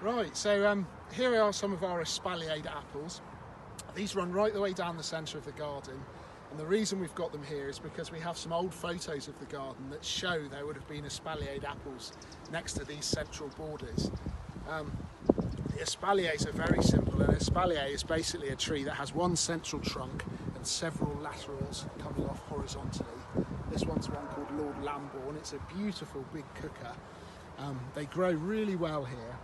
Right, so here are some of our Espaliered apples. These run right the way down the centre of the garden, and the reason we've got them here is because we have some old photos of the garden that show there would have been Espaliered apples next to these central borders. The espaliers are very simple. An espalier is basically a tree that has one central trunk and several laterals coming off horizontally. This one's one called Lord Lambourne. It's a beautiful big cooker. They grow really well here,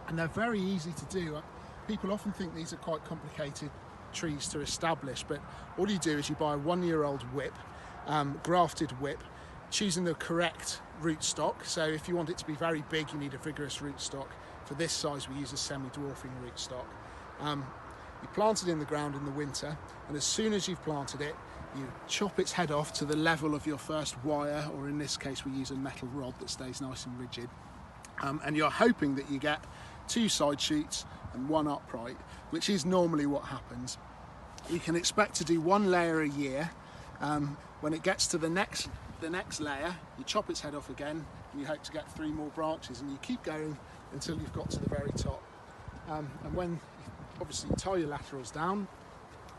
and they're very easy to do. People often think these are quite complicated trees to establish, but all you do is you buy a 1-year-old whip, grafted whip, choosing the correct rootstock. So if you want it to be very big, you need a vigorous rootstock. For this size, we use a semi-dwarfing rootstock. You plant it in the ground in the winter, and as soon as you've planted it, you chop its head off to the level of your first wire, or in this case we use a metal rod that stays nice and rigid. And you're hoping that you get 2 side shoots and 1 upright, which is normally what happens. You can expect to do 1 layer a year. When it gets to the next layer, you chop its head off again, and you hope to get 3 more branches, and you keep going until you've got to the very top. And when obviously you tie your laterals down,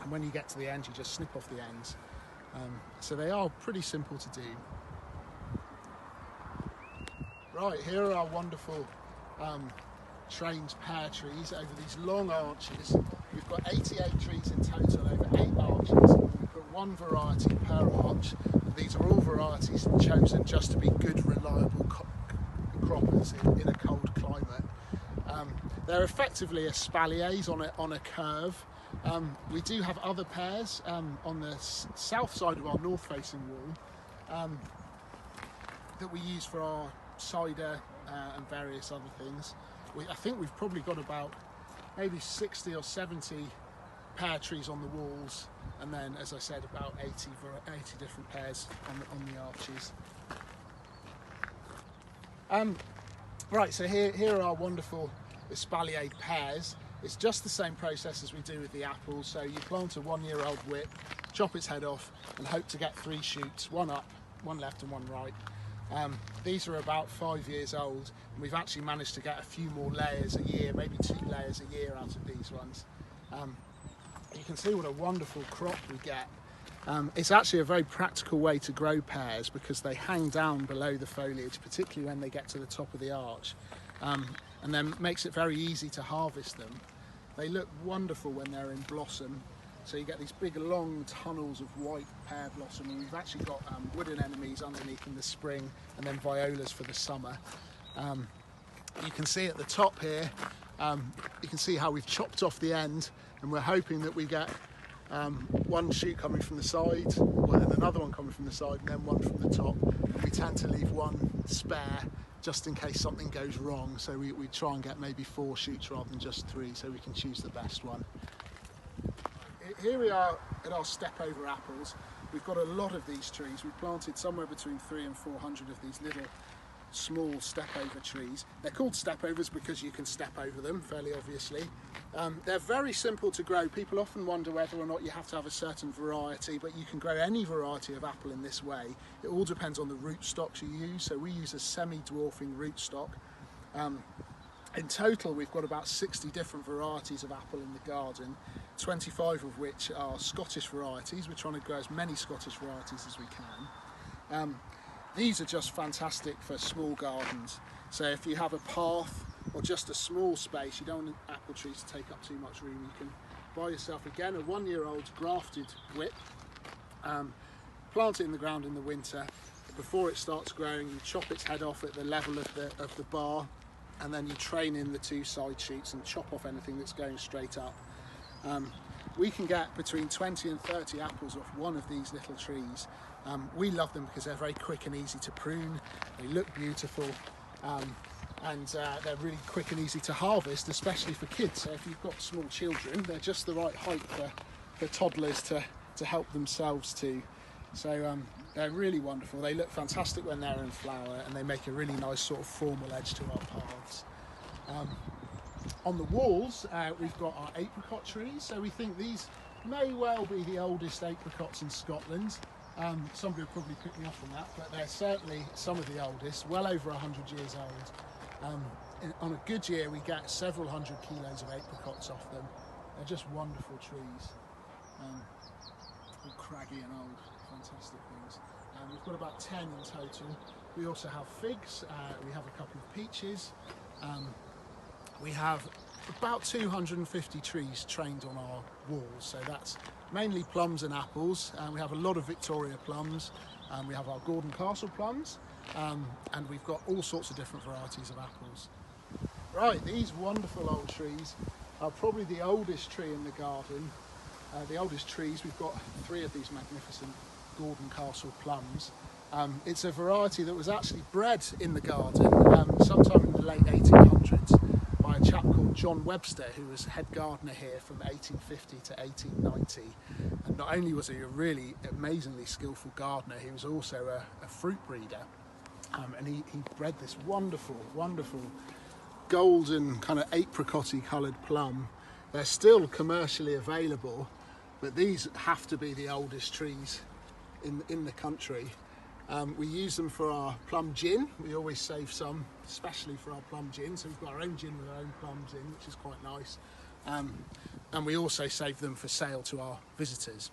and when you get to the end, you just snip off the ends. So they are pretty simple to do. Right, here are our wonderful trained pear trees over these long arches. We've got 88 trees in total over 8 arches. We've got 1 variety per arch. And these are all varieties chosen just to be good, reliable croppers in a cold climate. They're effectively espaliers on a curve. We do have other pears on the south side of our north-facing wall that we use for our cider and various other things. I think we've probably got about maybe 60 or 70 pear trees on the walls, and then, as I said, about 80 different pears on the arches. Right, so here are our wonderful espaliered pears. It's just the same process as we do with the apples. So you plant a 1-year-old whip, chop its head off, and hope to get 3 shoots, 1 up, 1 left and 1 right. These are about 5 years old, and we've actually managed to get a few more layers a year, maybe 2 layers a year out of these ones. You can see what a wonderful crop we get. It's actually a very practical way to grow pears because they hang down below the foliage, particularly when they get to the top of the arch, and then makes it very easy to harvest them. They look wonderful when they're in blossom. So you get these big long tunnels of white pear blossom, and we've actually got wood anemones underneath in the spring, and then violas for the summer. You can see at the top here, you can see how we've chopped off the end, and we're hoping that we get 1 shoot coming from the side, and another one coming from the side, and then 1 from the top. And we tend to leave 1 spare just in case something goes wrong. So we try and get maybe 4 shoots rather than just 3, so we can choose the best one. Here we are at our step-over apples. We've got a lot of these trees. We've planted somewhere between 300 and 400 of these little small step-over trees. They're called step-overs because you can step over them, fairly obviously. They're very simple to grow. People often wonder whether or not you have to have a certain variety, but you can grow any variety of apple in this way. It all depends on the rootstocks you use. So we use a semi-dwarfing rootstock. In total, we've got about 60 different varieties of apple in the garden, 25 of which are Scottish varieties. We're trying to grow as many Scottish varieties as we can. These are just fantastic for small gardens. So if you have a path or just a small space, you don't want apple trees to take up too much room, you can buy yourself again a 1-year-old grafted whip, plant it in the ground in the winter. Before it starts growing, you chop its head off at the level of the bar, and then you train in the 2 side shoots and chop off anything that's going straight up. We can get between 20 and 30 apples off 1 of these little trees. We love them because they're very quick and easy to prune, they look beautiful, and they're really quick and easy to harvest, especially for kids. So if you've got small children, they're just the right height for toddlers to help themselves too. So they're really wonderful. They look fantastic when they're in flower, and they make a really nice sort of formal edge to our paths. On the walls, we've got our apricot trees. So we think these may well be the oldest apricots in Scotland. Somebody will probably pick me up on that, but they're certainly some of the oldest, well over 100 years old. on a good year we get several hundred kilos of apricots off them. They're just wonderful trees, all craggy and old, fantastic things. We've got about 10 in total. We also have figs, we have a couple of peaches, we have about 250 trees trained on our walls, so that's mainly plums and apples. We have a lot of Victoria plums, we have our Gordon Castle plums, and we've got all sorts of different varieties of apples. Right, these wonderful old trees are probably the oldest tree in the garden. The oldest trees, we've got 3 of these magnificent Gordon Castle plums. It's a variety that was actually bred in the garden sometime in the late 1800s by a chap called John Webster, who was head gardener here from 1850 to 1890. And not only was he a really amazingly skillful gardener, he was also a fruit breeder. And he bred this wonderful, wonderful golden kind of apricot-y coloured plum. They're still commercially available, but these have to be the oldest trees in the country. We use them for our plum gin. We always save some, especially for our plum gin. So we've got our own gin with our own plums in, which is quite nice. And we also save them for sale to our visitors.